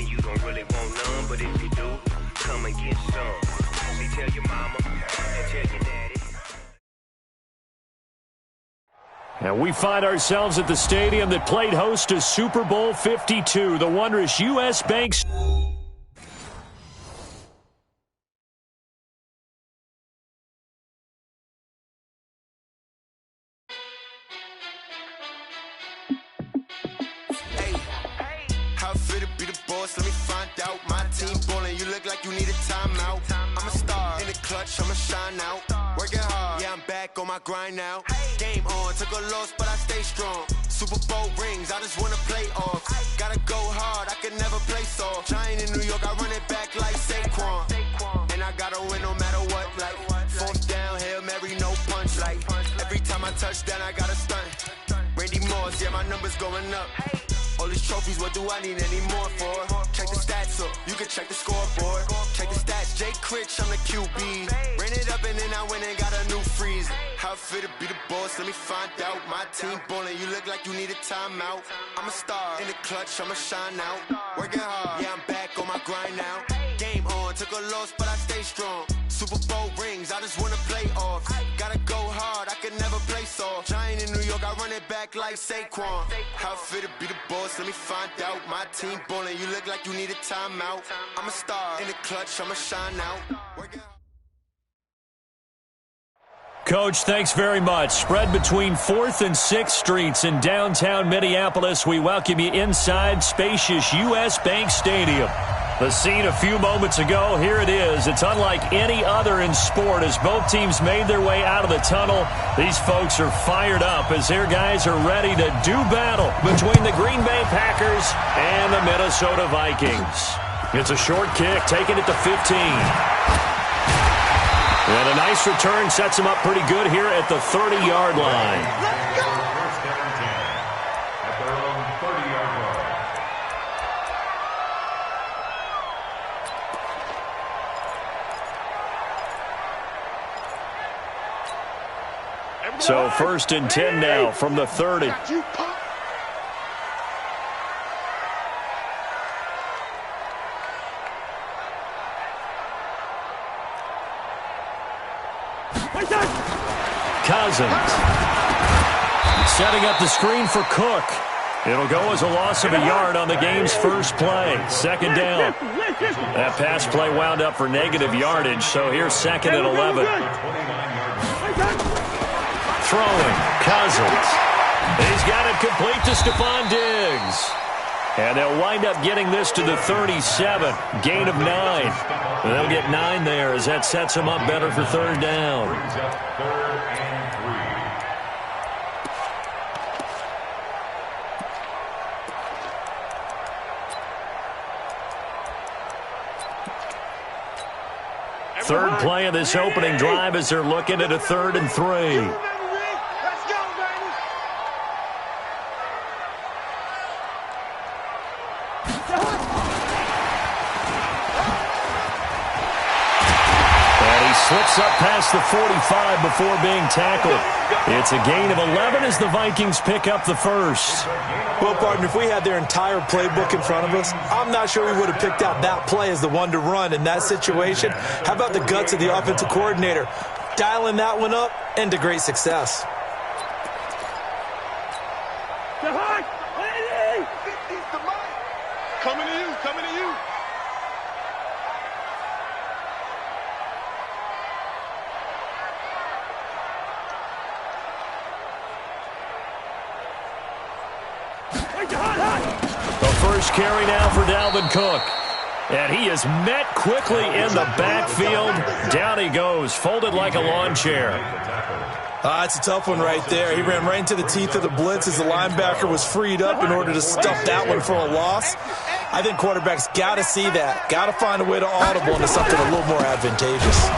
then you don't really want none. But if you do, come and get some. See, tell your mama and tell your daddy. And we find ourselves at the stadium that played host to Super Bowl 52, the wondrous U.S. Bank. How fit to be the boss? Let me find out. My team ballin', you look like you need a timeout. I'm a star in the clutch, I'ma shine out. Working hard, yeah, I'm back on my grind now. Game on, took a loss, but I stay strong. Super Bowl rings, I just wanna play off. Gotta go hard, I can never play soft. Giant in New York, I run it back like Saquon. And I gotta win no matter what, like fourth down, Hail Mary, no punch. Like every time I touch down, I gotta stunt. Randy Moss, yeah, my numbers going up. All these trophies, what do I need any more for? Check the stats up, you can check the scoreboard. Check the stats, Jay Critch, I'm the QB. Ran it up and then I went and got a new freeze. How fit to be the boss, let me find out. My team ballin', you look like you need a timeout. I'm a star in the clutch, I'ma shine out. Working hard, yeah, I'm back on my grind now. Game on, took a loss, but I stay strong. Super Bowl rings, I just wanna play off. Gotta go hard, I can never play soft. Giant in New York, I run it back like Saquon. How fit to be the boss, let me find out. My team ballin', you look like you need a timeout. I'm a star in the clutch, I'ma shine out. Coach, thanks very much. Spread between 4th and 6th Streets in downtown Minneapolis. We welcome you inside spacious U.S. Bank Stadium. The scene a few moments ago, here it is. It's unlike any other in sport as both teams made their way out of the tunnel. These folks are fired up as their guys are ready to do battle between the Green Bay Packers and the Minnesota Vikings. It's a short kick, taking it to 15. And a nice return sets him up pretty good here at the 30-yard line. Let's go! First down and 10 at their own 30-yard line. So first and 10 now from the 30. Cousins. Setting up the screen for Cook. It'll go as a loss of a yard on the game's first play. Second down. That pass play wound up for negative yardage, so here's second and 11. Throwing. Cousins. He's got it complete to Stephon Diggs. And they'll wind up getting this to the 37. Gain of 9. They'll get 9 there as that sets them up better for third down. Third play of this opening drive as they're looking at a 3rd and 3. Slips up past the 45 before being tackled. It's a gain of 11 as the Vikings pick up the first. Well, partner, if we had their entire playbook in front of us, I'm not sure we would have picked out that play as the one to run in that situation. How about the guts of the offensive coordinator? Dialing that one up into great success. Coming to you, coming to you. The first carry now for Dalvin Cook. And he is met quickly in the backfield. Down he goes, folded like a lawn chair. It's a tough one right there. He ran right into the teeth of the blitz as the linebacker was freed up in order to stuff that one for a loss. I think quarterbacks got to see that. Got to find a way to audible into something a little more advantageous.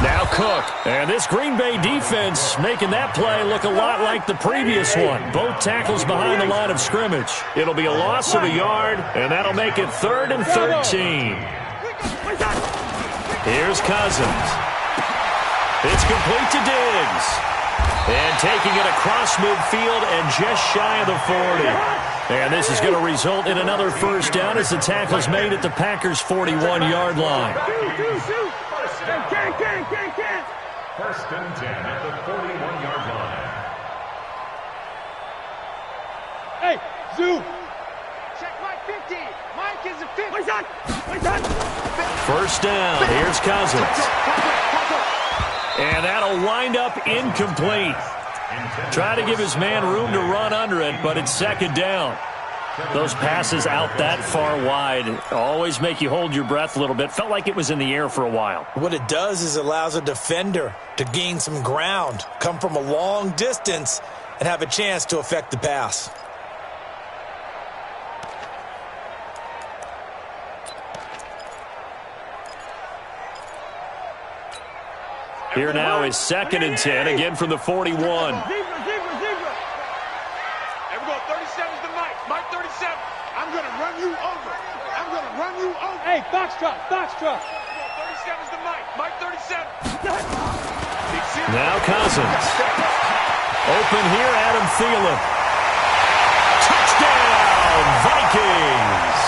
Now Cook. And this Green Bay defense making that play look a lot like the previous one. Both tackles behind the line of scrimmage. It'll be a loss of a yard, and that'll make it 3rd and 13. Here's Cousins. It's complete to Diggs. And taking it across midfield and just shy of the 40. And this is going to result in another first down as the tackle is made at the Packers' 41-yard line. First and 10 at the 41-yard line. Hey, Zoo! Check Mike 50. Mike is a 50. First down. Here's Cousins. And that'll wind up incomplete. Try to give his man room to run under it, but it's second down. Those passes out that far wide always make you hold your breath a little bit. Felt like it was in the air for a while. What it does is it allows a defender to gain some ground, come from a long distance, and have a chance to affect the pass. Here now is second and 10, again from the 41. Zebra. There we go, 37's the Mike. Mike 37. I'm going to run you over. Hey, Foxtrot. 37's the Mike. Mike 37. Now Cousins. Open here, Adam Thielen. Touchdown, Vikings.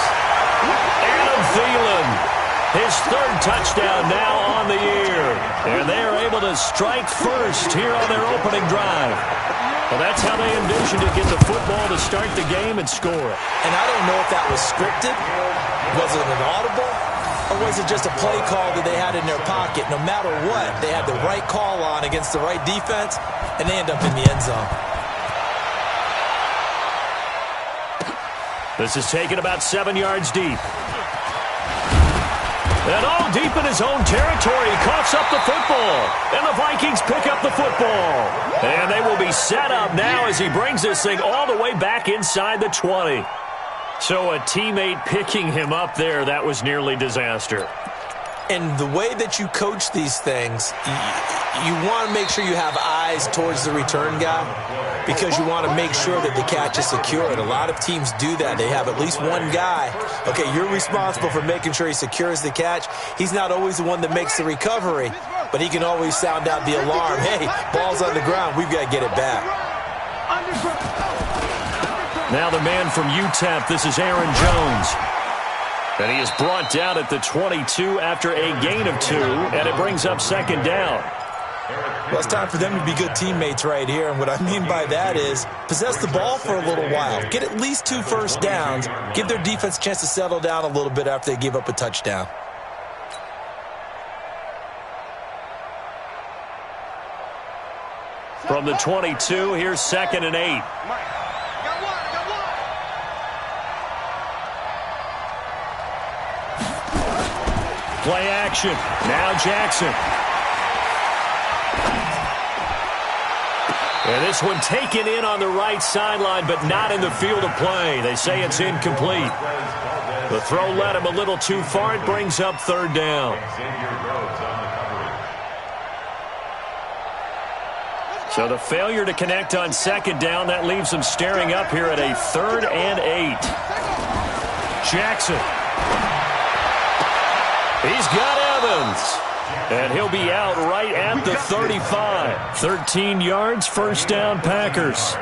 Adam Thielen. His third touchdown now on the year. And they are able to strike first here on their opening drive. Well, that's how they envisioned to get the football to start the game and score it. And I don't know if that was scripted. Was it an audible? Or was it just a play call that they had in their pocket? No matter what, they had the right call on against the right defense, and they end up in the end zone. This is taken about 7 yards deep. And all deep in his own territory, coughs up the football. And the Vikings pick up the football. And they will be set up now as he brings this thing all the way back inside the 20. So a teammate picking him up there, that was nearly disaster. And the way that you coach these things, you want to make sure you have eyes towards the return guy because you want to make sure that the catch is secured. A lot of teams do that. They have at least one guy. Okay, you're responsible for making sure he secures the catch. He's not always the one that makes the recovery, but he can always sound out the alarm. Hey, ball's on the ground. We've got to get it back. Now the man from UTEP, this is Aaron Jones. And he is brought down at the 22 after a gain of 2, and it brings up second down. Well, it's time for them to be good teammates right here, and what I mean by that is possess the ball for a little while. Get at least 2 first downs. Give their defense a chance to settle down a little bit after they give up a touchdown. From the 22, here's second and 8. Play action. Now Jackson. And this one taken in on the right sideline, but not in the field of play. They say it's incomplete. The throw led him a little too far. It brings up third down. So the failure to connect on second down, that leaves them staring up here at a 3rd and 8. Jackson. He's got Evans. And he'll be out right at the 35. 13 yards, first down, Packers.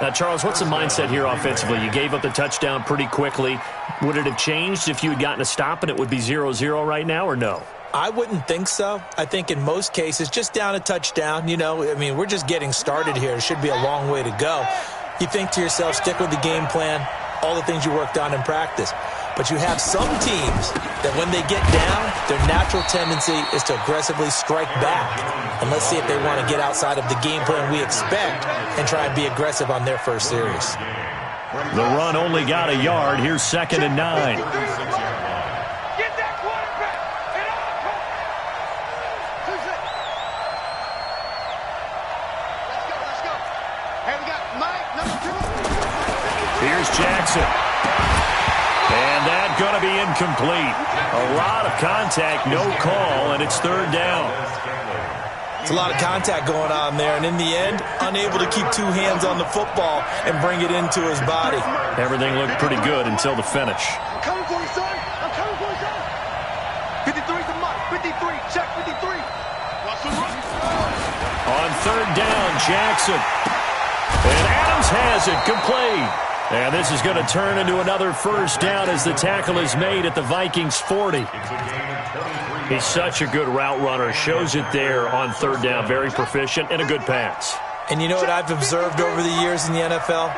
Now, Charles, what's the mindset here offensively? You gave up the touchdown pretty quickly. Would it have changed if you had gotten a stop and it would be 0-0 right now, or no? I wouldn't think so. I think in most cases, just down a touchdown, we're just getting started here. It should be a long way to go. You think to yourself, stick with the game plan, all the things you worked on in practice. But you have some teams that when they get down, their natural tendency is to aggressively strike back. And let's see if they want to get outside of the game plan we expect and try and be aggressive on their first series. The run only got a yard. Here's second and 9. Get that quarterback! Let's go. Hey, we got Mike, number 2. Here's Jackson. And that's going to be incomplete. A lot of contact, no call, and it's third down. It's a lot of contact going on there, and in the end, unable to keep 2 hands on the football and bring it into his body. Everything looked pretty good until the finish. I'm coming for you, son. 53's the Mike. 53. Check 53. On third down, Jackson. And Adams has it complete. And this is going to turn into another first down as the tackle is made at the Vikings 40. He's such a good route runner. Shows it there on third down. Very proficient and a good pass. And you know what I've observed over the years in the NFL?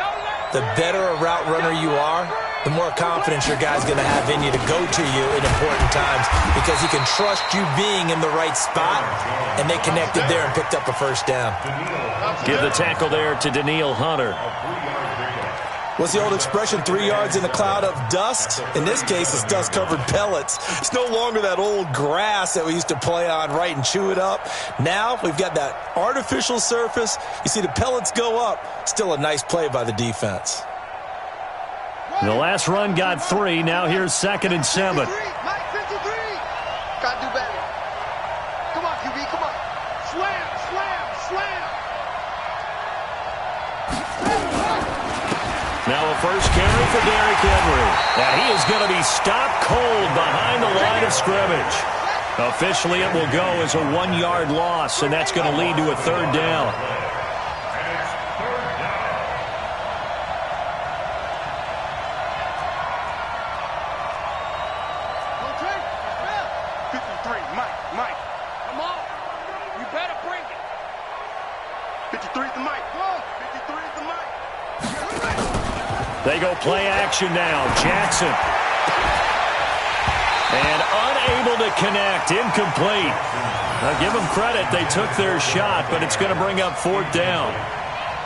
The better a route runner you are, the more confidence your guy's going to have in you to go to you in important times because he can trust you being in the right spot, and they connected there and picked up a first down. Give the tackle there to Danielle Hunter. What's the old expression, 3 yards in a cloud of dust? In this case, it's dust-covered pellets. It's no longer that old grass that we used to play on, right, and chew it up. Now we've got that artificial surface. You see the pellets go up. Still a nice play by the defense. The last run got 3. Now here's 2nd and 7. Mike, 53. Gotta do better. Come on, QB, come on. Slam, slam, slam. Now a first carry for Derrick Henry. And he is going to be stopped cold behind the line of scrimmage. Officially, it will go as a 1-yard loss, and that's going to lead to a third down. Mike, come on. You better bring it. 53 is the Mike. 53 is the Mike. They go play action now. Jackson. And unable to connect. Incomplete. Now give them credit. They took their shot, but it's going to bring up 4th down.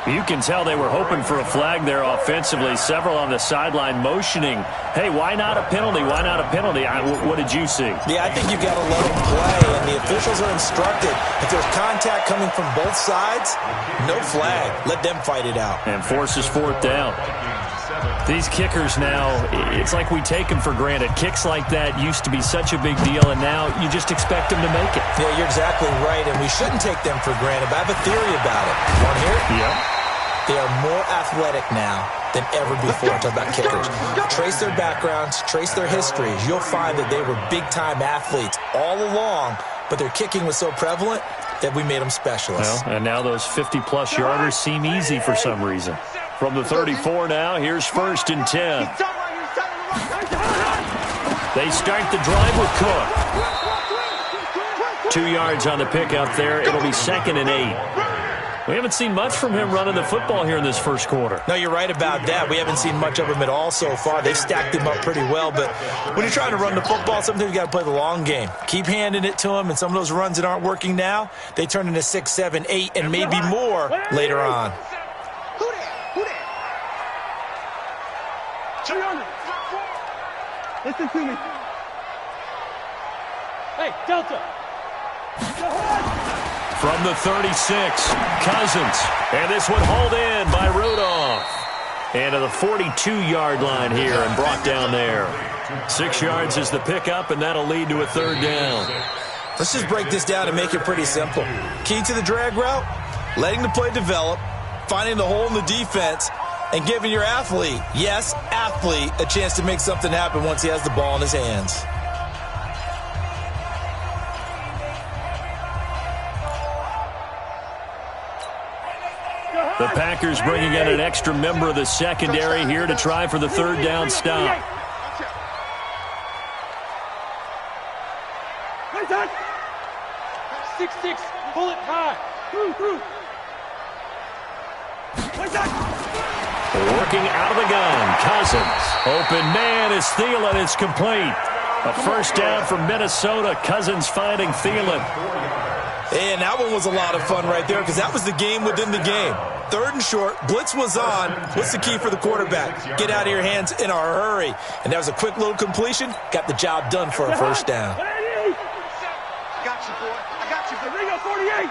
You can tell they were hoping for a flag there offensively. Several on the sideline motioning, hey, why not a penalty? Why not a penalty? What did you see? Yeah, I think you've got to let them play, and the officials are instructed. If there's contact coming from both sides, no flag. Let them fight it out. And forces 4th down. These kickers now, it's like we take them for granted. Kicks like that used to be such a big deal, and now you just expect them to make it. Yeah, you're exactly right, and we shouldn't take them for granted, but I have a theory about it. Want to hear it? Yeah. They are more athletic now than ever before. Talk about kickers. Trace their backgrounds, trace their histories. You'll find that they were big-time athletes all along, but their kicking was so prevalent that we made them specialists. Well, and now those 50-plus yarders seem easy for some reason. From the 34 now, here's 1st and 10. They start the drive with Cook. 2 yards on the pickup there. It'll be 2nd and 8. We haven't seen much from him running the football here in this first quarter. No, you're right about that. We haven't seen much of him at all so far. They've stacked him up pretty well, but when you're trying to run the football, sometimes you got to play the long game. Keep handing it to him, and some of those runs that aren't working now, they turn into 6, 7, 8, and maybe more later on. Who there? 200. Listen to me. Hey, Delta. From the 36, Cousins. And this one hauled in by Rudolph. And to the 42-yard line here and brought down there. 6 yards is the pickup, and that'll lead to a third down. Let's just break this down and make it pretty simple. Key to the drag route, letting the play develop, finding the hole in the defense, and giving your athlete, yes, athlete, a chance to make something happen once he has the ball in his hands. The Packers bringing in an extra member of the secondary here to try for the third down stop. 6-6, pull it high. Through. Working out of the gun, Cousins. Open man is Thielen. It's complete. A first down for Minnesota. Cousins finding Thielen. And that one was a lot of fun right there because that was the game within the game. 3rd and short, blitz was on. What's the key for the quarterback? Get out of your hands in a hurry. And that was a quick little completion. Got the job done for a first down. I got you, boy. I got you. Ringo 48.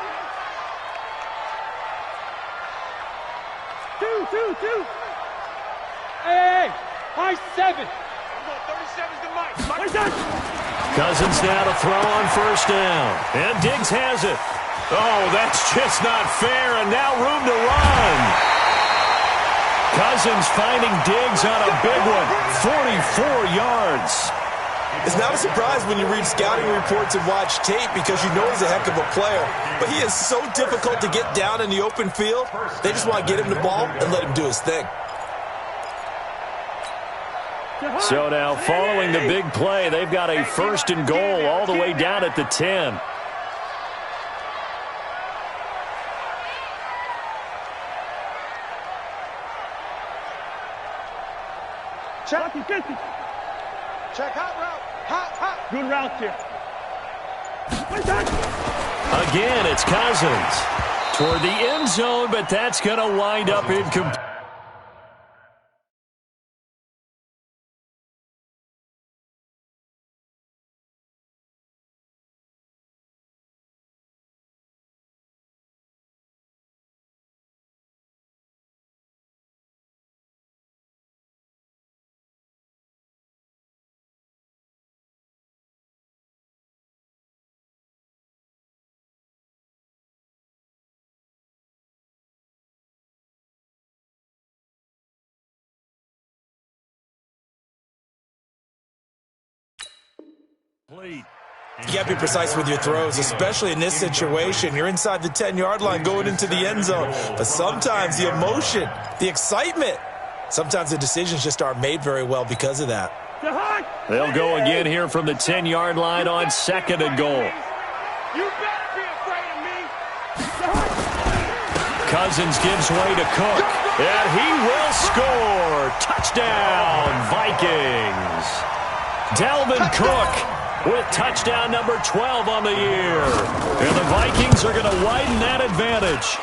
2. Hey. High 7. 37's the mic. Cousins now to throw on first down. And Diggs has it. Oh, that's just not fair, and now room to run. Cousins finding Diggs on a big one. 44 yards. It's not a surprise when you read scouting reports and watch tape because you know he's a heck of a player. But he is so difficult to get down in the open field. They just want to get him the ball and let him do his thing. So now following the big play, they've got a 1st and goal all the way down at the 10. Check. Check, hot route. Hot. Good route here. Again, it's Cousins toward the end zone, but that's going to wind up incomplete. You got to be precise with your throws, especially in this situation. You're inside the 10-yard line going into the end zone. But sometimes the emotion, the excitement, sometimes the decisions just aren't made very well because of that. They'll go again here from the 10-yard line on 2nd and goal. You better be afraid of me. Cousins gives way to Cook, and he will score. Touchdown, Vikings. Dalvin Cook with touchdown number 12 on the year. And the Vikings are going to widen that advantage.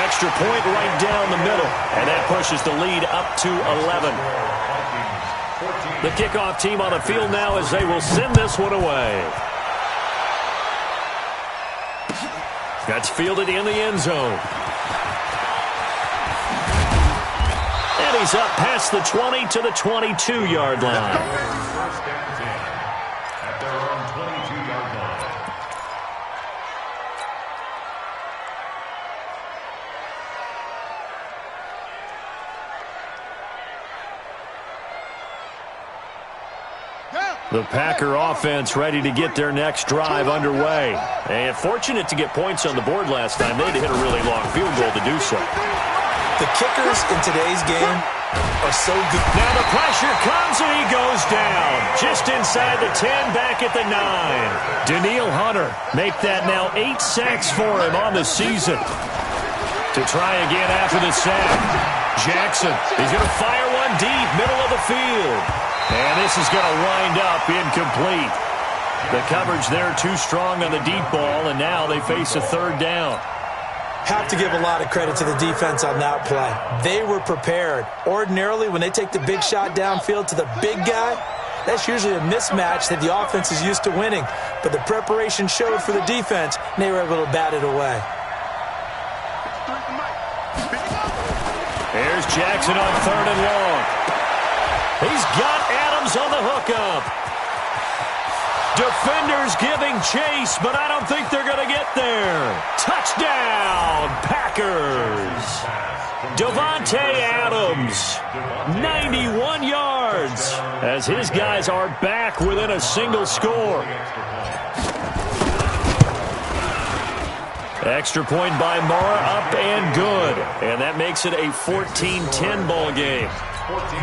Extra point right down the middle, and that pushes the lead up to 11. The kickoff team on the field now as they will send this one away. That's fielded in the end zone. And he's up past the 20 to the 22-yard line. The Packer offense ready to get their next drive underway. And fortunate to get points on the board last time. They had to hit a really long field goal to do so. The kickers in today's game are so good. Now the pressure comes and he goes down. Just inside the 10, back at the 9. Danielle Hunter make that now 8 sacks for him on the season. To try again after the sack. Jackson, he's going to fire one deep, middle of the field. And this is going to wind up incomplete. The coverage there too strong on the deep ball, and now they face a 3rd down. Have to give a lot of credit to the defense on that play. They were prepared. Ordinarily, when they take the big shot downfield to the big guy, that's usually a mismatch that the offense is used to winning. But the preparation showed for the defense, and they were able to bat it away. Here's Jackson on 3rd and long. He's got Adams on the hookup. Defenders giving chase, but I don't think they're going to get there. Touchdown, Packers. Devontae Adams, 91 yards, as his guys are back within a single score. Extra point by Mara, up and good. And that makes it a 14-10 ball game. 14.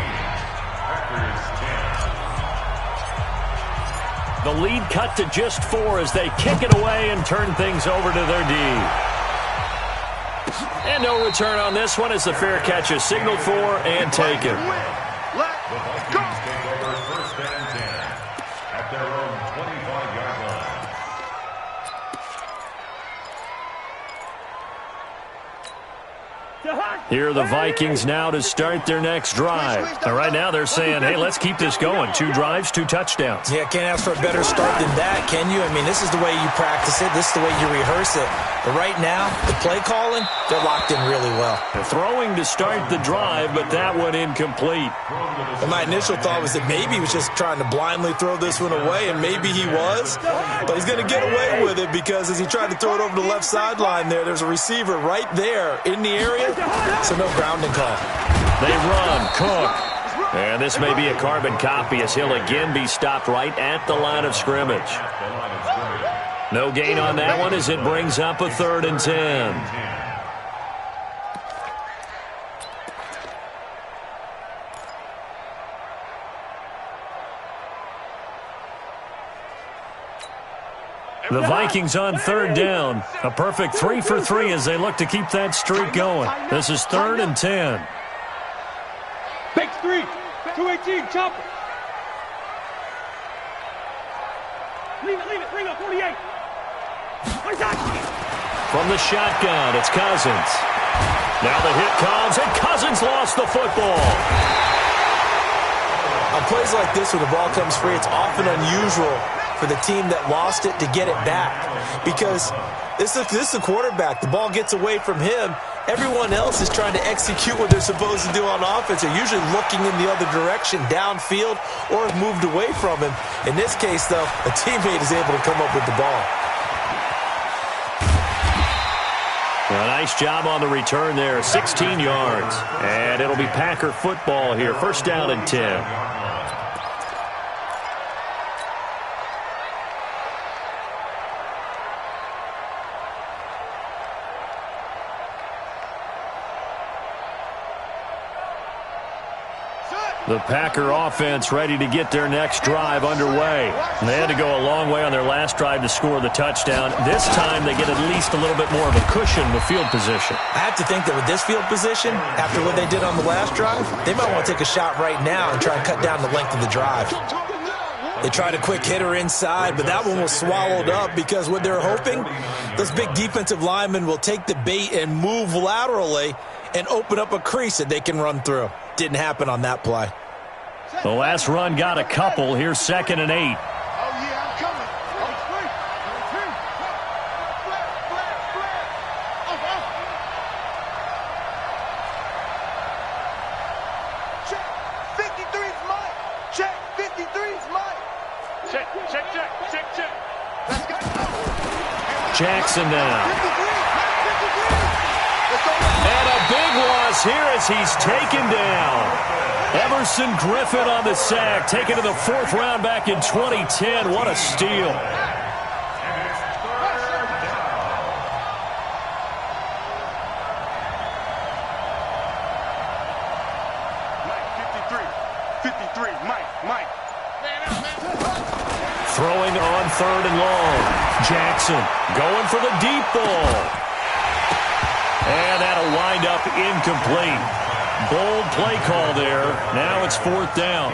The lead cut to just 4 as they kick it away and turn things over to their D. And no return on this one as the fair catch is signaled for and taken. The Vikings take over 1st and 10 at their own 25-yard line. Here are the Vikings now to start their next drive. And right now they're saying, hey, let's keep this going. 2 drives, 2 touchdowns. Yeah, can't ask for a better start than that, can you? I mean, this is the way you practice it. This is the way you rehearse it. But right now, the play calling, they're locked in really well. They're throwing to start the drive, but that one incomplete. And my initial thought was that maybe he was just trying to blindly throw this one away, and maybe he was. But he's going to get away with it because as he tried to throw it over the left sideline there's a receiver right there in the area, so no grounding call. They run, Cook. And this may be a carbon copy as he'll again be stopped right at the line of scrimmage. No gain on that one as it brings up a 3rd and 10. The Vikings on third down. A perfect 3 for 3 as they look to keep that streak going. This is 3rd and 10. Big streak. 218, chopper. Leave it, 48. From the shotgun, it's Cousins. Now the hit comes, and Cousins lost the football. On plays like this, when the ball comes free, it's often unusual for the team that lost it to get it back. Because this is a quarterback. The ball gets away from him. Everyone else is trying to execute what they're supposed to do on offense. They're usually looking in the other direction, downfield, or have moved away from him. In this case, though, a teammate is able to come up with the ball. A nice job on the return there, 16 yards. And it'll be Packer football here, 1st down and 10. The Packer offense ready to get their next drive underway. They had to go a long way on their last drive to score the touchdown. This time they get at least a little bit more of a cushion with field position. I have to think that with this field position, after what they did on the last drive, they might want to take a shot right now and try and cut down the length of the drive. They tried a quick hitter inside, but that one was swallowed up because what they're hoping, those big defensive linemen will take the bait and move laterally and open up a crease that they can run through. Didn't happen on that play. The last run got a couple. Here's 2nd and 8. Oh, yeah, I'm coming. Check. 53's mine. Check. 53's mine. Check. Let's go. Jackson now. And a big loss here as he's taken down. Everson Griffin on the sack, taken to the 4th round back in 2010. What a steal. Mike. Throwing on 3rd and long. Jackson going for the deep ball. And that'll wind up incomplete. Bold play call there. Now it's 4th down.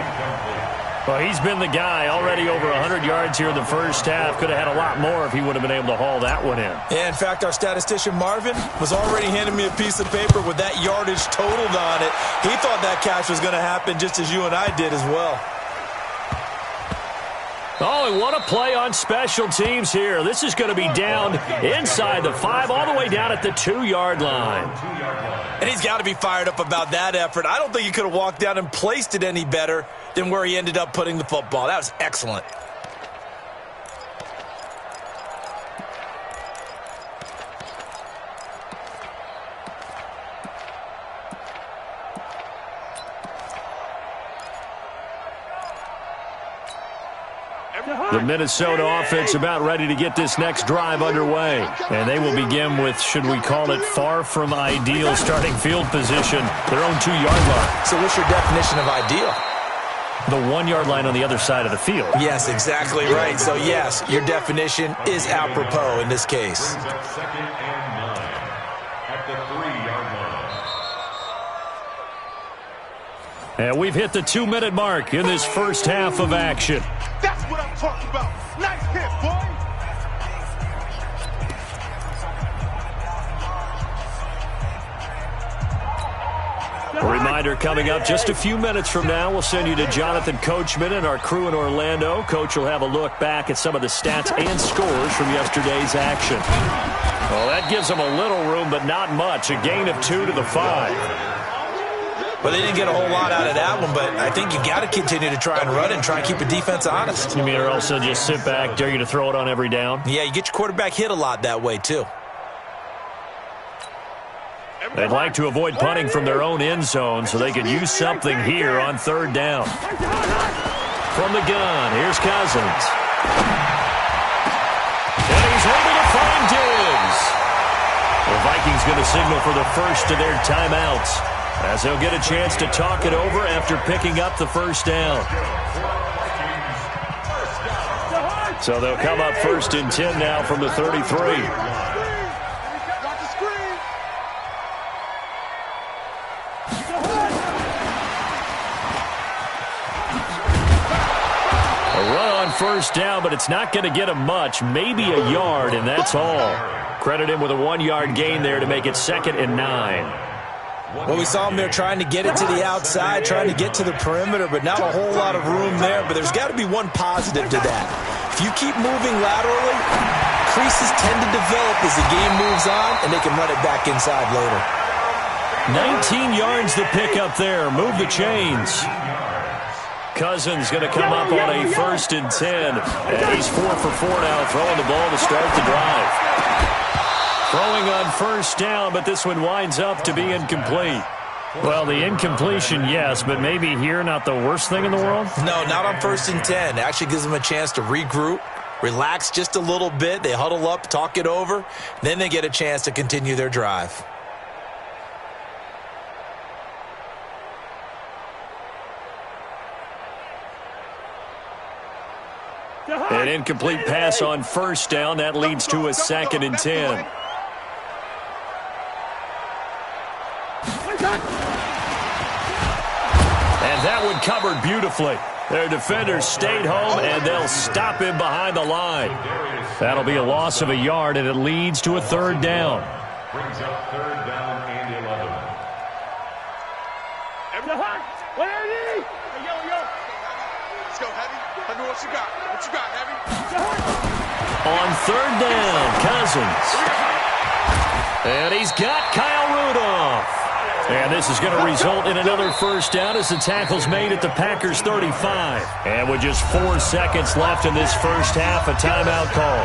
Well, he's been the guy already over 100 yards here in the first half. Could have had a lot more if he would have been able to haul that one in. Yeah, in fact, our statistician Marvin was already handing me a piece of paper with that yardage totaled on it. He thought that catch was going to happen just as you and I did as well. Oh, and what a play on special teams here. This is going to be down inside the 5, all the way down at the 2-yard line. And he's got to be fired up about that effort. I don't think he could have walked down and placed it any better than where he ended up putting the football. That was excellent. The Minnesota offense about ready to get this next drive underway. And they will begin with, should we call it, far from ideal starting field position, their own 2-yard line. So what's your definition of ideal? The 1-yard line on the other side of the field. Yes, exactly right. So, yes, your definition is apropos in this case. 2nd and 9 at the 3-yard line. And we've hit the 2-minute mark in this first half of action. That's what I'm talking about. Nice hit, boy. A reminder coming up just a few minutes from now. We'll send you to Jonathan Coachman and our crew in Orlando. Coach will have a look back at some of the stats and scores from yesterday's action. Well, that gives them a little room, but not much. A gain of 2 to the 5. Well, they didn't get a whole lot out of that one, but I think you got to continue to try and run and try and keep the defense honest. You mean or also just sit back, dare you to throw it on every down? Yeah, you get your quarterback hit a lot that way, too. They'd like to avoid punting from their own end zone so they could use something here on 3rd down. From the gun, here's Cousins. And he's able to find Diggs. The Vikings going to signal for the first of their timeouts, as they'll get a chance to talk it over after picking up the first down. So they'll come up 1st and 10 now from the 33. First down, but it's not going to get him much, maybe a yard, and that's all. Credit him with a 1-yard gain there to make it 2nd and 9. Well, we saw him there trying to get it to the outside, trying to get to the perimeter, but not a whole lot of room there. But there's got to be one positive to that. If you keep moving laterally, creases tend to develop as the game moves on, and they can run it back inside later. 19 yards to pick up there. Move the chains. Cousins going to come up on a 1st and 10. And he's 4 for 4 now, throwing the ball to start the drive. Throwing on 1st down, but this one winds up to be incomplete. Well, the incompletion, yes, but maybe here not the worst thing in the world? No, not on 1st and 10. It actually gives them a chance to regroup, relax just a little bit. They huddle up, talk it over. Then they get a chance to continue their drive. An incomplete pass on 1st down. That leads to a 2nd and 10. And that one covered beautifully. Their defenders stayed home, and they'll stop him behind the line. That'll be a loss of a yard, and it leads to a 3rd down. Brings up 3rd down and 11. Let's go, Heavy. Let me what you got. What you got, Heavy? On 3rd down, Cousins. And he's got Kyle Rudolph. And this is going to result in another 1st down as the tackle's made at the Packers' 35. And with just 4 seconds left in this first half, a timeout call.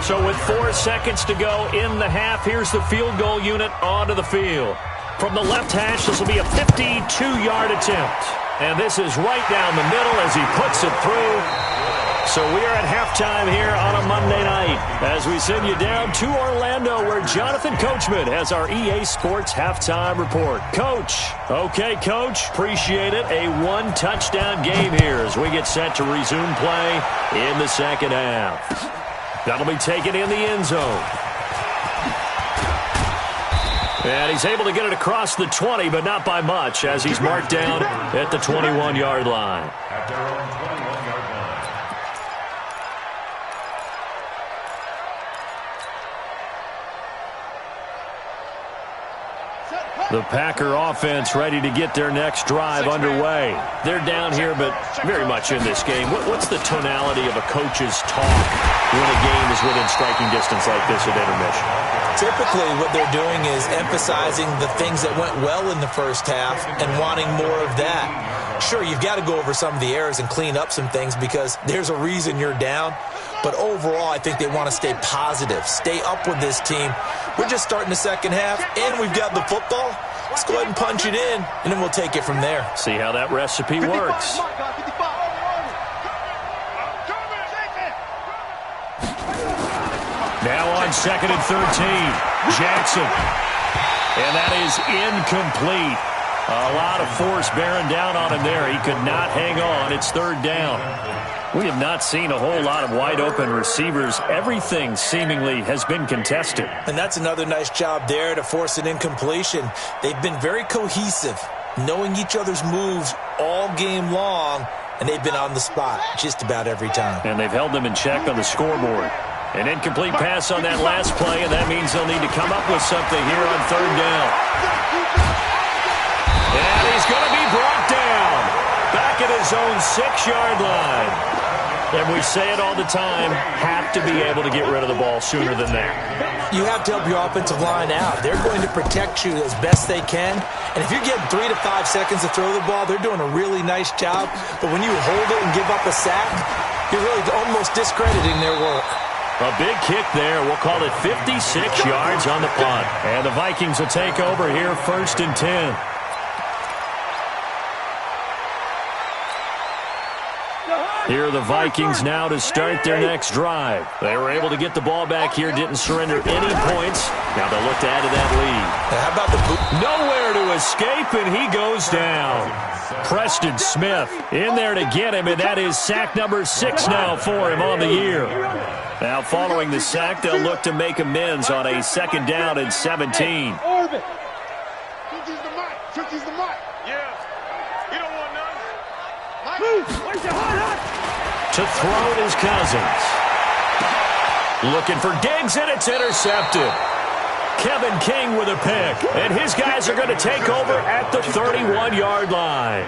So with 4 seconds to go in the half, here's the field goal unit onto the field. From the left hash, this will be a 52-yard attempt. And this is right down the middle as he puts it through. So we are at halftime here on a Monday night as we send you down to Orlando where Jonathan Coachman has our EA Sports halftime report. Coach. Okay, Coach. Appreciate it. A 1-touchdown game here as we get set to resume play in the second half. That'll be taken in the end zone. And he's able to get it across the 20, but not by much as he's marked down at the 21-yard line. At their own 21-yard line. The Packer offense ready to get their next drive underway. They're down here, but very much in this game. What's the tonality of a coach's talk when a game is within striking distance like this at intermission? Typically, what they're doing is emphasizing the things that went well in the first half and wanting more of that. Sure, you've got to go over some of the errors and clean up some things because there's a reason you're down. But overall, I think they want to stay positive, stay up with this team. We're just starting the second half, and we've got the football. Let's go ahead and punch it in, and then we'll take it from there. See how that recipe works. Now on 2nd and 13, Jackson. And that is incomplete. A lot of force bearing down on him there. He could not hang on. It's 3rd down. We have not seen a whole lot of wide-open receivers. Everything seemingly has been contested. And that's another nice job there to force an incompletion. They've been very cohesive, knowing each other's moves all game long, and they've been on the spot just about every time. And they've held them in check on the scoreboard. An incomplete pass on that last play, and that means they'll need to come up with something here on 3rd down. And he's going to be brought down back at his own 6-yard line. And we say it all the time, have to be able to get rid of the ball sooner than that. You have to help your offensive line out. They're going to protect you as best they can. And if you're getting 3 to 5 seconds to throw the ball, they're doing a really nice job. But when you hold it and give up a sack, you're really almost discrediting their work. A big kick there. We'll call it 56 yards on the punt. And the Vikings will take over here 1st and 10. Here are the Vikings now to start their next drive. They were able to get the ball back here, didn't surrender any points. Now they'll look to add to that lead. How about the boot? Nowhere to escape, and he goes down. Preston Smith in there to get him, and that is sack number 6 now for him on the year. Now following the sack, they'll look to make amends on a 2nd down and 17. Orbit. Tricky's the mic. Yeah. You don't want none. Where's your hot? To throw it is Cousins. Looking for Diggs, and it's intercepted. Kevin King with a pick, and his guys are going to take over at the 31-yard line.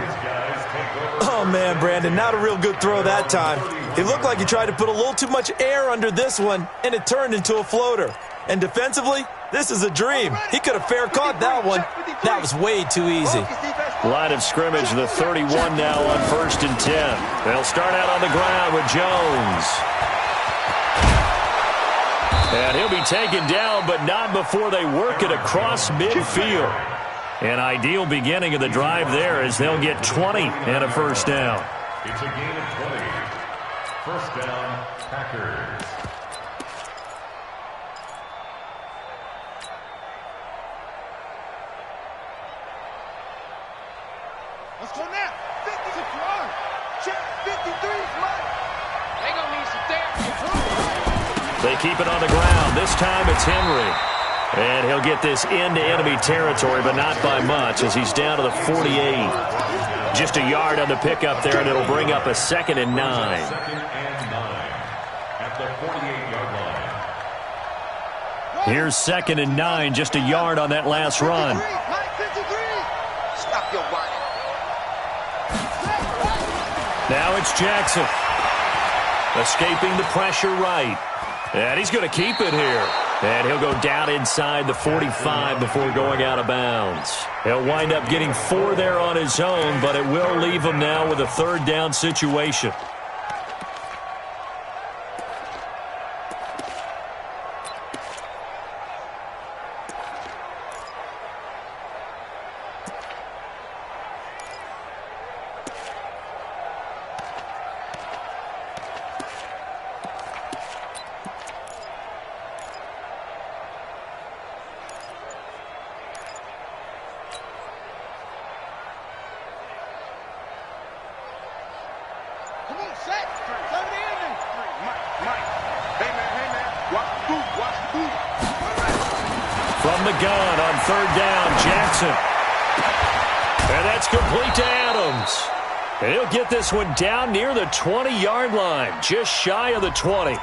Oh, man, Brandon, not a real good throw that time. It looked like he tried to put a little too much air under this one, and it turned into a floater. And defensively, this is a dream. He could have fair caught that one. That was way too easy. Line of scrimmage, the 31 now on 1st and 10. They'll start out on the ground with Jones. And he'll be taken down, but not before they work it across midfield. An ideal beginning of the drive there as they'll get 20 and a 1st down. It's a gain of 20. 1st down, Packers. Let's go now. 56 yards. Check 53 right. They gonna need some therapy. They keep it on the ground. This time it's Henry. And he'll get this into enemy territory, but not by much as he's down to the 48. Just a yard on the pickup there, and it'll bring up a 2nd and 9. 2nd and 9 at the 48-yard line. Here's 2nd and 9, just a yard on that last run. Stop your whining. Now it's Jackson. Escaping the pressure right. And he's going to keep it here. And he'll go down inside the 45 before going out of bounds. He'll wind up getting 4 there on his own, but it will leave him now with a 3rd down situation. From the gun on 3rd down, Jackson. And that's complete to Adams. And he'll get this one down near the 20-yard line, just shy of the 20.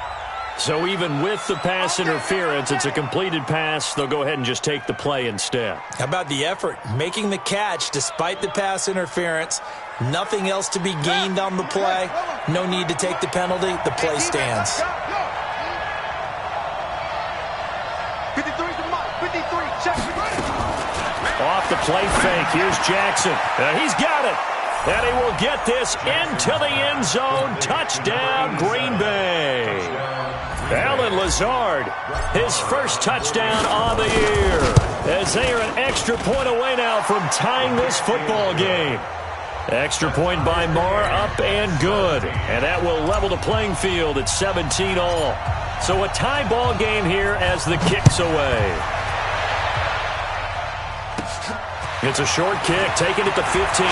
So even with the pass interference, it's a completed pass. They'll go ahead and just take the play instead. How about the effort? Making the catch despite the pass interference. Nothing else to be gained on the play. No need to take the penalty. The play stands. 53 to Mike. 53. Check. Off the play fake. Here's Jackson. He's got it. And he will get this into the end zone. Touchdown, Green Bay. Alan Lazard, his first touchdown on the year. As they are an extra point away now from tying this football game. Extra point by Marr, up and good. And that will level the playing field at 17 all. So a tie ball game here as the kick's away. It's a short kick, taken at the 15.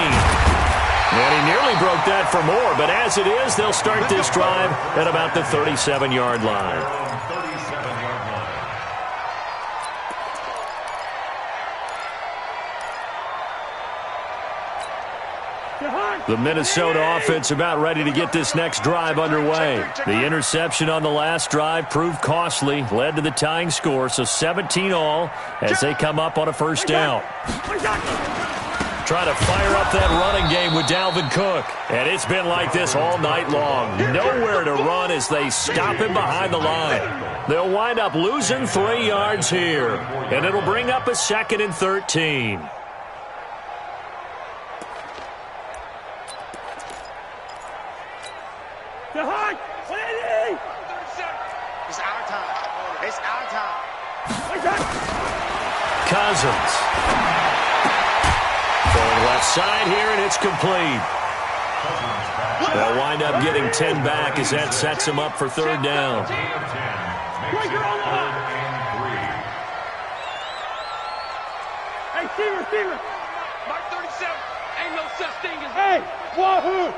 And he nearly broke that for more, but as it is, they'll start this drive at about the 37-yard line. 37-yard line. The Minnesota offense about ready to get this next drive underway. The interception on the last drive proved costly, led to the tying score, so 17 all as they come up on a 1st down. Trying to fire up that running game with Dalvin Cook. And it's been like this all night long. Nowhere to run as they stop him behind the line. They'll wind up losing 3 yards here. And it'll bring up a 2nd and 13. It's our time. It's our time. Cousins. Going left side here, and it's complete. They'll wind up getting 10 back as that sets him up for 3rd down. Hey, receiver. Mark 37. Ain't no such thing as Wahoo!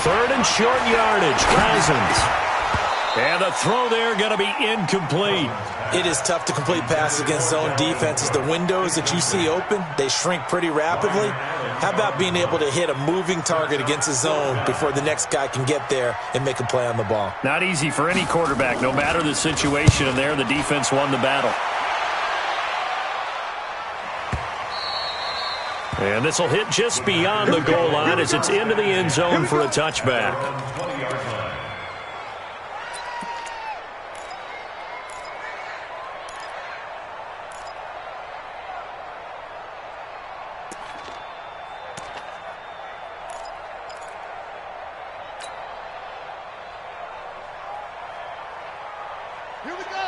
Third and short yardage. Cousins. And the throw there going to be incomplete. It is tough to complete passes against zone defenses. The windows that you see open, they shrink pretty rapidly. How about being able to hit a moving target against a zone before the next guy can get there and make a play on the ball? Not easy for any quarterback, no matter the situation. And there, the defense won the battle. And this will hit just beyond the goal line as it's into the end zone for a touchback.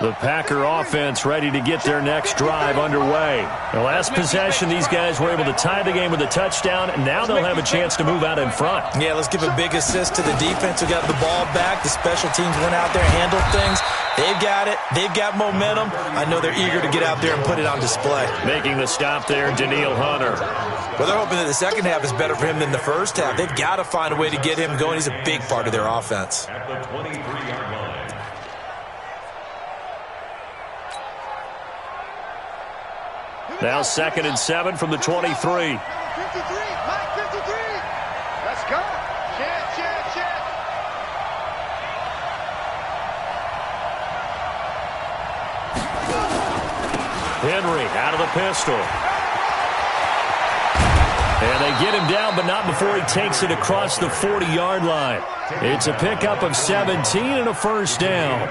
The Packer offense ready to get their next drive underway. The last possession, these guys were able to tie the game with a touchdown, and now they'll have a chance to move out in front. Yeah, let's give a big assist to the defense who got the ball back. The special teams went out there and handled things. They've got it. They've got momentum. I know they're eager to get out there and put it on display. Making the stop there, Daniil Hunter. Well, they're hoping that the second half is better for him than the first half. They've got to find a way to get him going. He's a big part of their offense. At the 23-yard line. Now 2nd and 7 from the 23. 53, Mike 53. Let's go. Check. Henry out of the pistol. And they get him down, but not before he takes it across the 40-yard line. It's a pickup of 17 and a first down.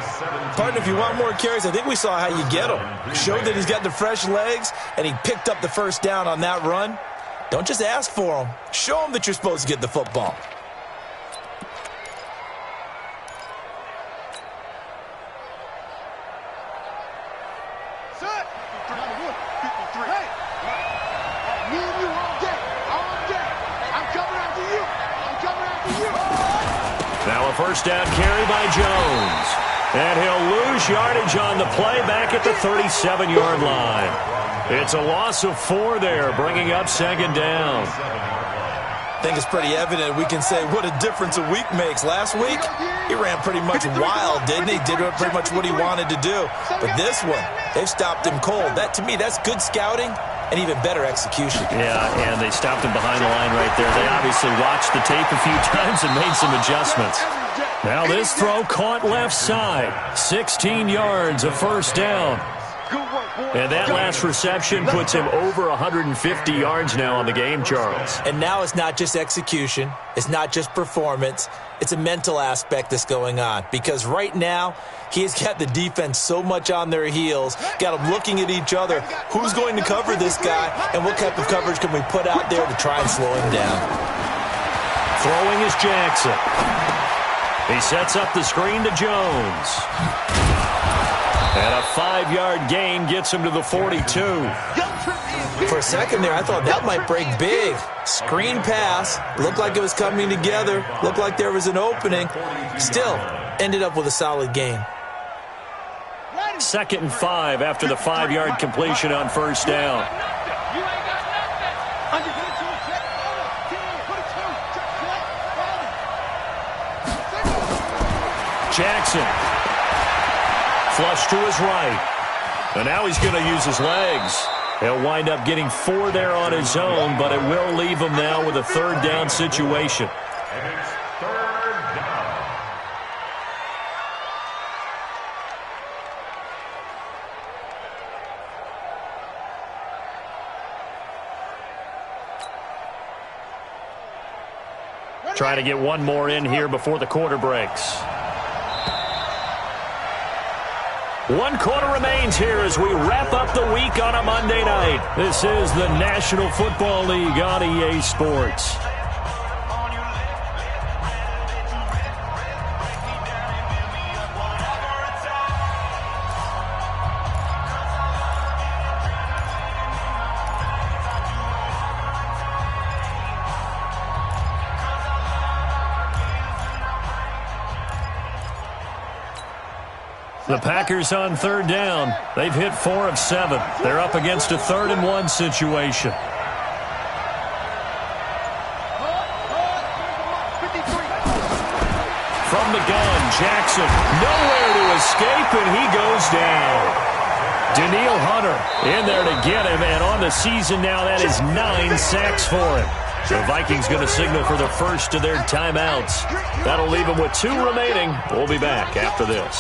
Partner, if you want more carries, I think we saw how you get him. Showed that he's got the fresh legs, and he picked up the first down on that run. Don't just ask for him. Show him that you're supposed to get the football. Set. 53. Hey. Me and you all day. I'm coming after you. Now a first down carry by Jones. And he'll lose yardage on the play back at the 37-yard line. It's a loss of 4 there, bringing up 2nd down. I think it's pretty evident. We can say what a difference a week makes. Last week, he ran pretty much wild, didn't he? Did pretty much what he wanted to do. But this one, they've stopped him cold. That, to me, that's good scouting and even better execution. Yeah, and they stopped him behind the line right there. They obviously watched the tape a few times and made some adjustments. Now this throw caught left side. 16 yards, a first down. And that last reception puts him over 150 yards now on the game, Charles. And now it's not just execution. It's not just performance. It's a mental aspect that's going on. Because right now, he's got the defense so much on their heels, got them looking at each other. Who's going to cover this guy? And what type of coverage can we put out there to try and slow him down? Throwing is Jackson. He sets up the screen to Jones. And a 5-yard gain gets him to the 42. For a second there, I thought that might break big. Screen pass. Looked like it was coming together. Looked like there was an opening. Still, ended up with a solid gain. 2nd and 5 after the 5-yard completion on first down. Jackson. Flush to his right. And now he's going to use his legs. He'll wind up getting 4 there on his own, but it will leave him now with a 3rd down situation. And it's 3rd down. Try to get one more in here before the quarter breaks. 1 quarter remains here as we wrap up the week on a Monday night. This is the National Football League on EA Sports. The Packers on 3rd down. They've hit 4 of 7. They're up against a 3rd and 1 situation. from the gun. Jackson nowhere to escape, and he goes down. Daniil Hunter in there to get him, and on the season now, that is 9 sacks for him. The Vikings going to signal for the first of their timeouts. That'll leave them with 2 remaining. We'll be back after this.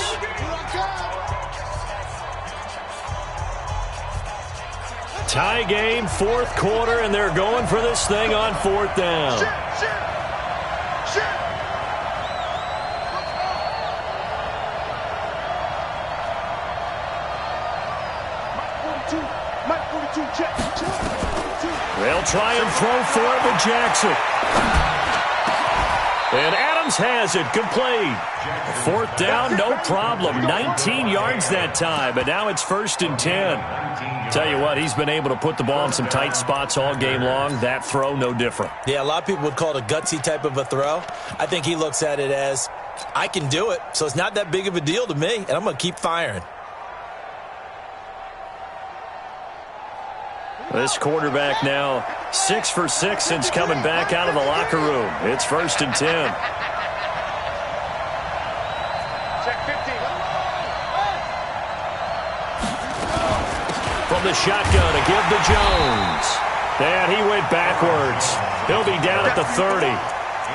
Tie game, 4th quarter, and they're going for this thing on 4th down. They'll try and throw for it with Jackson. And Adams has it, complete. 4th down, no problem. 19 yards that time, but now it's 1st and 10. Tell you what, he's been able to put the ball in some tight spots all game long. That throw, no different. Yeah, a lot of people would call it a gutsy type of a throw. I think he looks at it as, I can do it, so it's not that big of a deal to me, and I'm going to keep firing. This quarterback now 6 for 6 since coming back out of the locker room. It's 1st and 10. Check 15. From the shotgun to give to Jones. And he went backwards. He'll be down at the 30.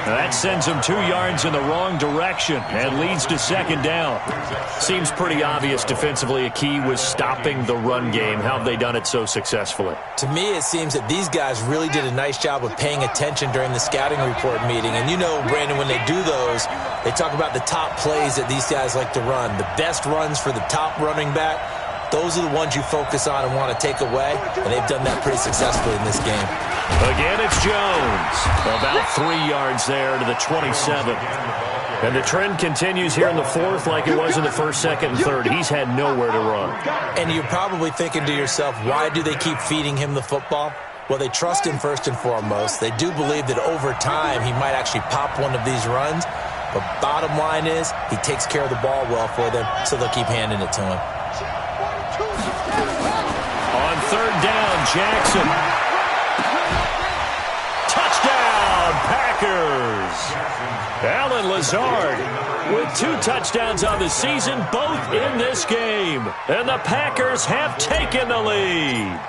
That sends him 2 yards in the wrong direction and leads to 2nd down. Seems pretty obvious defensively a key was stopping the run game. How have they done it so successfully? To me, it seems that these guys really did a nice job of paying attention during the scouting report meeting. And you know, Brandon, when they do those, they talk about the top plays that these guys like to run. The best runs for the top running back, those are the ones you focus on and want to take away. And they've done that pretty successfully in this game. Again, it's Jones. About 3 yards there to the 27. And the trend continues here in the 4th like it was in the 1st, 2nd, and 3rd. He's had nowhere to run. And you're probably thinking to yourself, why do they keep feeding him the football? Well, they trust him first and foremost. They do believe that over time he might actually pop one of these runs. But bottom line is he takes care of the ball well for them, so they'll keep handing it to him. On 3rd down, Jackson. Touchdown, Packers. Alan Lazard with 2 touchdowns on the season, both in this game. And the Packers have taken the lead.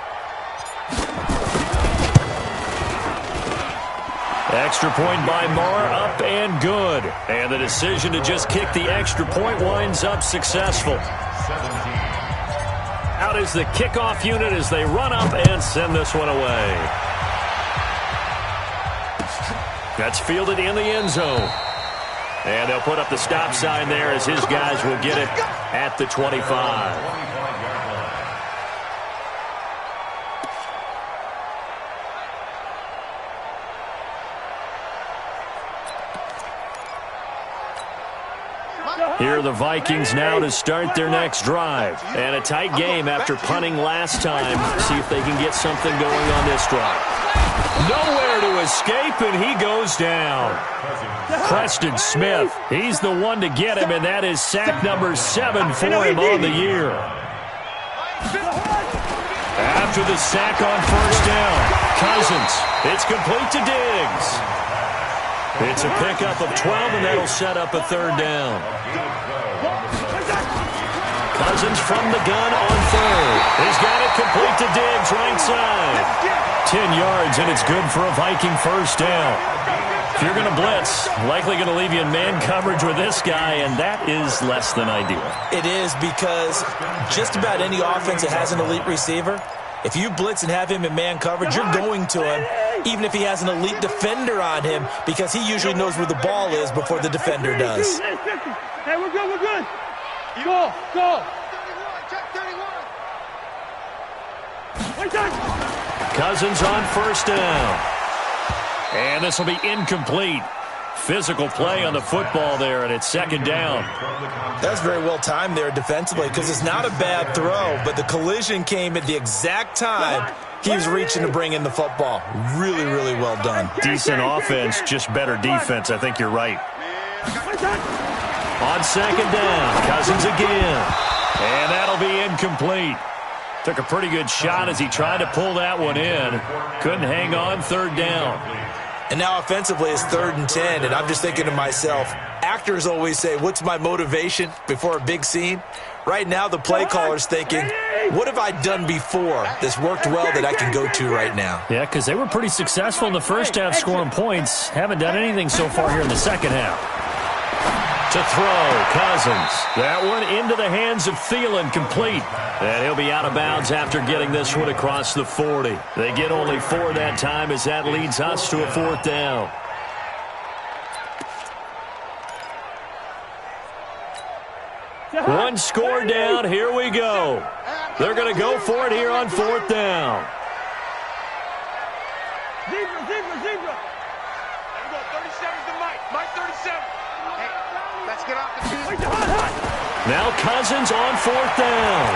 Extra point by Marr, up and good. And the decision to just kick the extra point winds up successful. Out is the kickoff unit as they run up and send this one away. That's fielded in the end zone. And they'll put up the stop sign there as his guys will get it at the 25. Here are the Vikings now to start their next drive. And a tight game after punting last time. See if they can get something going on this drive. Nowhere to escape, and he goes down. Preston Smith, he's the one to get him, and that is sack number 7 for him on the year. After the sack on 1st down, Cousins, it's complete to Diggs. It's a pickup of 12, and that'll set up a 3rd down. Cousins from the gun on 3rd. He's got it complete to Diggs, right side. 10 yards, and it's good for a Viking 1st down. If you're going to blitz, likely going to leave you in man coverage with this guy, and that is less than ideal. It is, because just about any offense that has an elite receiver, if you blitz and have him in man coverage, you're going to him, even if he has an elite defender on him, because he usually knows where the ball is before the defender does. Hey, we're good, we're good. Go, go. Cousins on 1st down. And this will be incomplete. Physical play on the football there, and it's 2nd down. That's very well timed there defensively, because it's not a bad throw, but the collision came at the exact time he was reaching to bring in the football. Really, really well done. Decent offense, just better defense. I think you're right. On 2nd down, Cousins again. And that'll be incomplete. Took a pretty good shot as he tried to pull that one in. Couldn't hang on 3rd down. And now offensively it's 3rd and 10, and I'm just thinking to myself, actors always say, what's my motivation before a big scene? Right now, the play caller's thinking, what have I done before that's worked well that I can go to right now? Yeah, because they were pretty successful in the first half scoring points. Haven't done anything so far here in the second half. To throw, Cousins. That one into the hands of Thielen, complete. And he'll be out of bounds after getting this one across the 40. They get only 4 that time as that leads us to a 4th down. One score down. Here we go. They're going to go for it here on 4th down. Zebra. There we go. 37's the Mike. Mike 37. Hey, let's get off the field. Now Cousins on 4th down.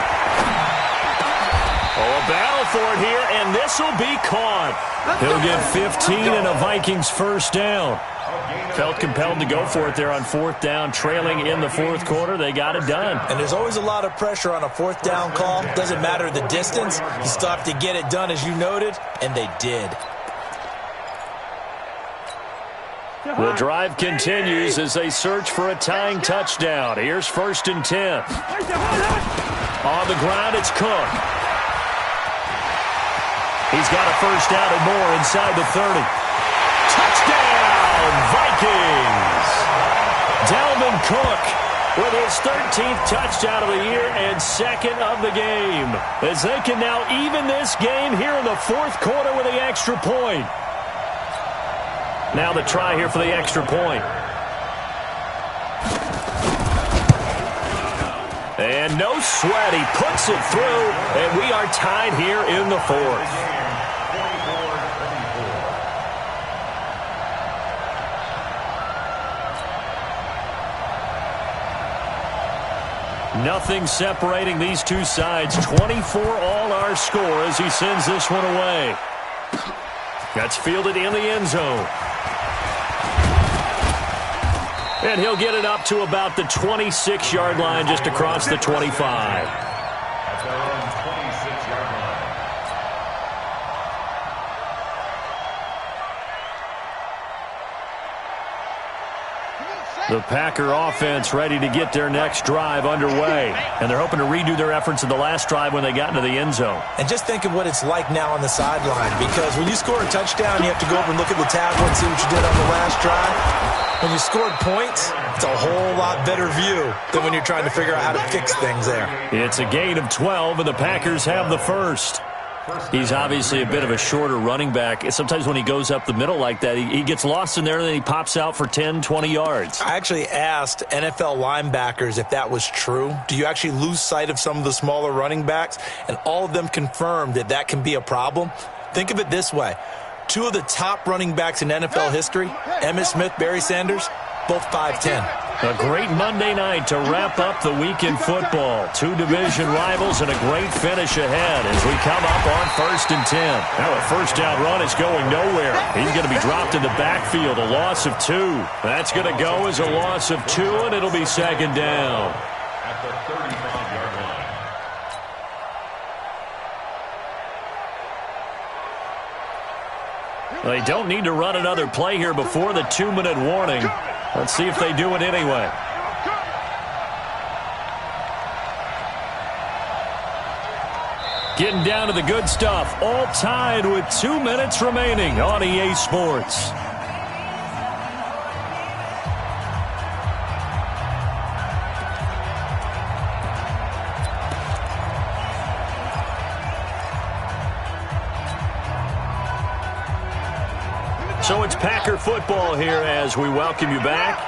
Oh, a battle for it here, and this will be caught. He'll get 15 and a Vikings first down. Felt compelled to go for it there on 4th down, trailing in the 4th quarter. They got it done. And there's always a lot of pressure on a 4th down call. Doesn't matter the distance. You still have to get it done, as you noted, and they did. The drive continues as they search for a tying touchdown. Here's 1st and 10. On the ground, it's Cook. He's got a first down and more inside the 30. Touchdown, Vikings! Dalvin Cook with his 13th touchdown of the year and 2nd of the game, as they can now even this game here in the 4th quarter with the extra point. Now the try here for the extra point. And no sweat, he puts it through, and we are tied here in the 4th. Nothing separating these two sides. 24 all our score as he sends this one away. That's fielded in the end zone. And he'll get it up to about the 26-yard line, just across the 25. At their own 26-yard line. The Packer offense ready to get their next drive underway. And they're hoping to redo their efforts in the last drive when they got into the end zone. And just think of what it's like now on the sideline, because when you score a touchdown, you have to go over and look at the tablet and see what you did on the last drive. When you scored points, it's a whole lot better view than when you're trying to figure out how to fix things there. It's a gain of 12, and the Packers have the first. He's obviously a bit of a shorter running back. Sometimes when he goes up the middle like that, he gets lost in there, and then he pops out for 10, 20 yards. I actually asked NFL linebackers if that was true. Do you actually lose sight of some of the smaller running backs? And all of them confirmed that that can be a problem. Think of it this way. 2 of the top running backs in NFL history, Emmitt Smith, Barry Sanders, both 5'10". A great Monday night to wrap up the week in football. 2 division rivals and a great finish ahead as we come up on 1st and 10. Now a first down run is going nowhere. He's going to be dropped in the backfield, a loss of 2. That's going to go as a loss of 2, and it'll be 2nd down. At the 35-yard line. They don't need to run another play here before the 2-minute warning. Let's see if they do it anyway. Getting down to the good stuff. All tied with 2 minutes remaining on EA Sports. So it's Packer football here as we welcome you back.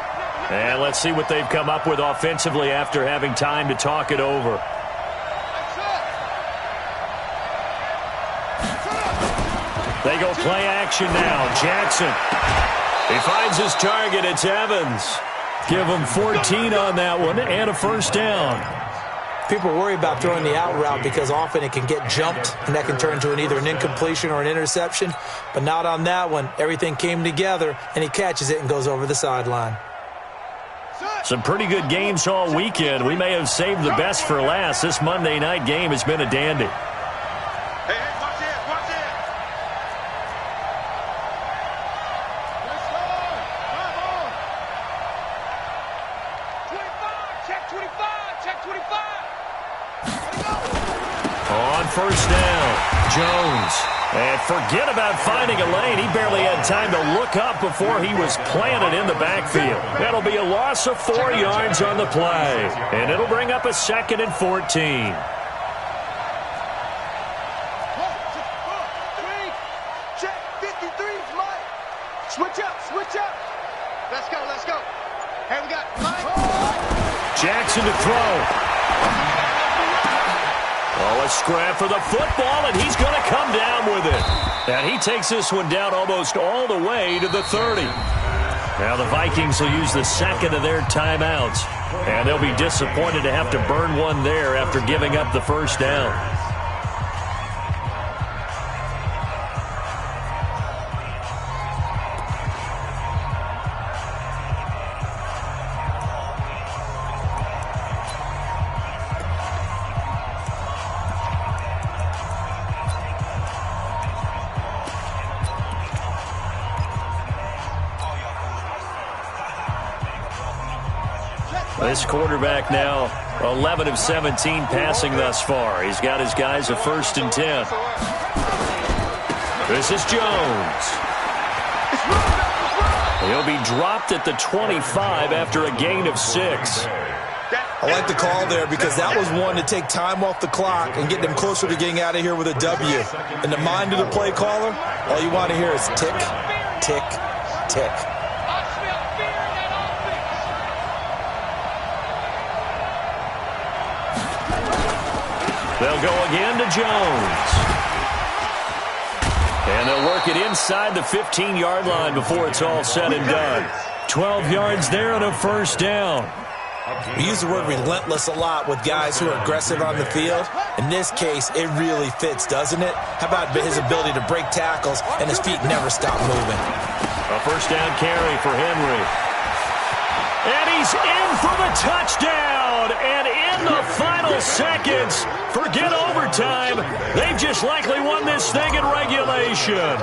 And let's see what they've come up with offensively after having time to talk it over. They go play action now. Jackson. He finds his target. It's Evans. Give him 14 on that one and a first down. People worry about throwing the out route because often it can get jumped, and that can turn into either an incompletion or an interception. But not on that one. Everything came together, and he catches it and goes over the sideline. Some pretty good games all weekend. We may have saved the best for last. This Monday night game has been a dandy. Hey, watch it, watch it. Let's go. Come on. first down. Jones. And forget about finding a lane. He barely had time to look up before he was planted in the backfield. That'll be a loss of 4 yards on the play. And it'll bring up a 2nd and 14. Check 53's Mike. Switch up, switch up. Let's go, let's go. Hey, we got Mike. Jackson to throw. Oh, a scrap for the football, and he's going to come down with it. And he takes this one down almost all the way to the 30. Now the Vikings will use the second of their timeouts, and they'll be disappointed to have to burn one there after giving up the first down. This quarterback now 11 of 17 passing thus far. He's got his guys a 1st and 10. This is Jones. He'll be dropped at the 25 after a gain of 6. I like the call there because that was one to take time off the clock and get them closer to getting out of here with a W. In the mind of the play caller, all you want to hear is tick, tick, tick. They'll go again to Jones. And they'll work it inside the 15-yard line before it's all said and done. 12 yards there and a first down. We use the word relentless a lot with guys who are aggressive on the field. In this case, it really fits, doesn't it? How about his ability to break tackles and his feet never stop moving? A first down carry for Henry. And he's in for the touchdown. And in the final seconds, forget overtime. They've just likely won this thing in regulation.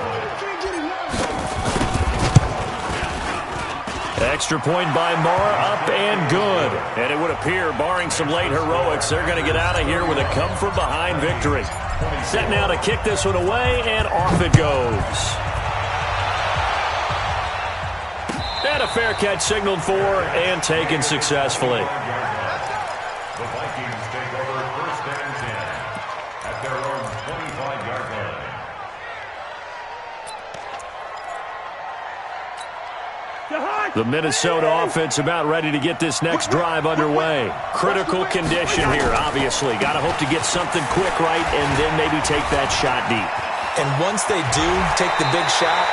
Extra point by Moore, up and good. And it would appear, barring some late heroics, they're going to get out of here with a come-from-behind victory. Set now to kick this one away, and off it goes. And a fair catch signaled for and taken successfully. The Vikings take over 1st and 10 at their own 25-yard line. The Minnesota offense about ready to get this next drive underway. Critical condition here, obviously. Got to hope to get something quick right and then maybe take that shot deep. And once they do take the big shot,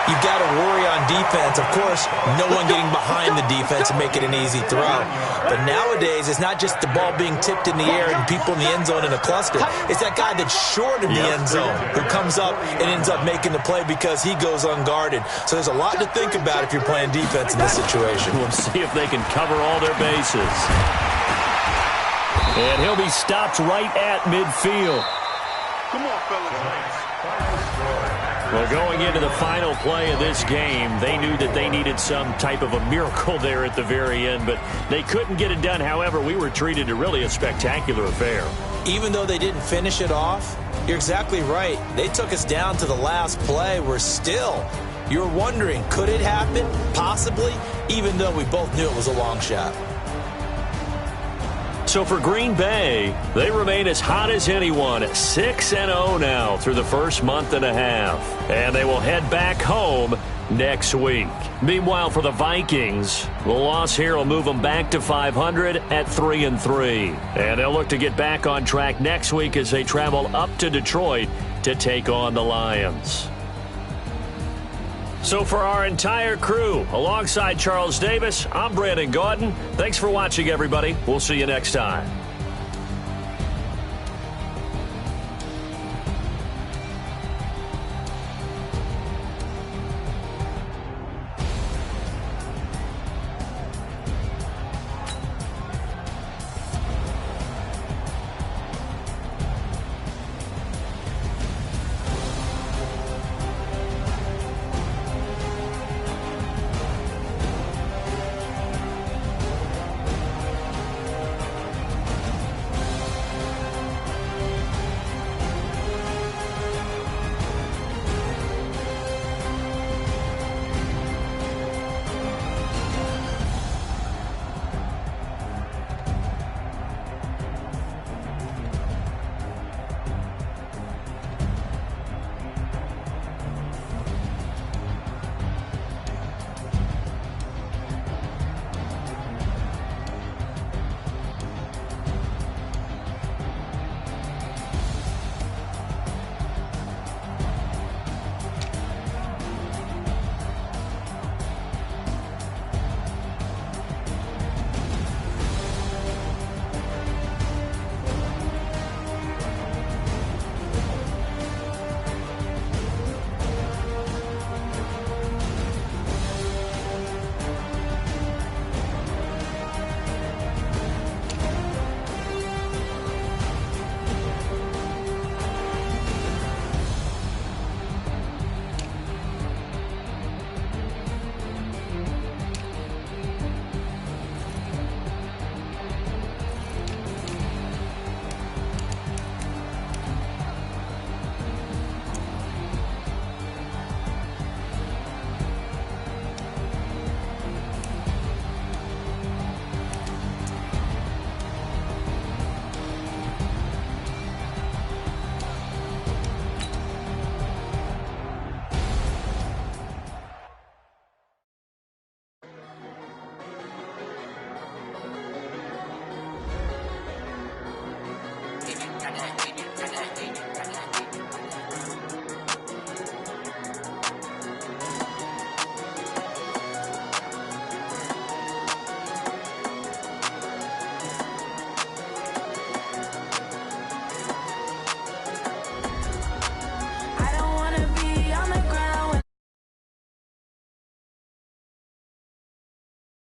you've got to worry on defense. Of course, no one getting behind the defense and make it an easy throw. But nowadays, it's not just the ball being tipped in the air and people in the end zone in a cluster. It's that guy that's short of the end zone who comes up and ends up making the play because he goes unguarded. So there's a lot to think about if you're playing defense in this situation. We'll see if they can cover all their bases. And he'll be stopped right at midfield. Come on, fellas. Well, going into the final play of this game, they knew that they needed some type of a miracle there at the very end, but they couldn't get it done. However, we were treated to really a spectacular affair. Even though they didn't finish it off, you're exactly right. They took us down to the last play. We're still, you're wondering, could it happen? Possibly, even though we both knew it was a long shot. So for Green Bay, they remain as hot as anyone, 6-0 now through the first month and a half. And they will head back home next week. Meanwhile, for the Vikings, the loss here will move them back to 500 at 3-3. And they'll look to get back on track next week as they travel up to Detroit to take on the Lions. So for our entire crew, alongside Charles Davis, I'm Brandon Gaudin. Thanks for watching, everybody. We'll see you next time.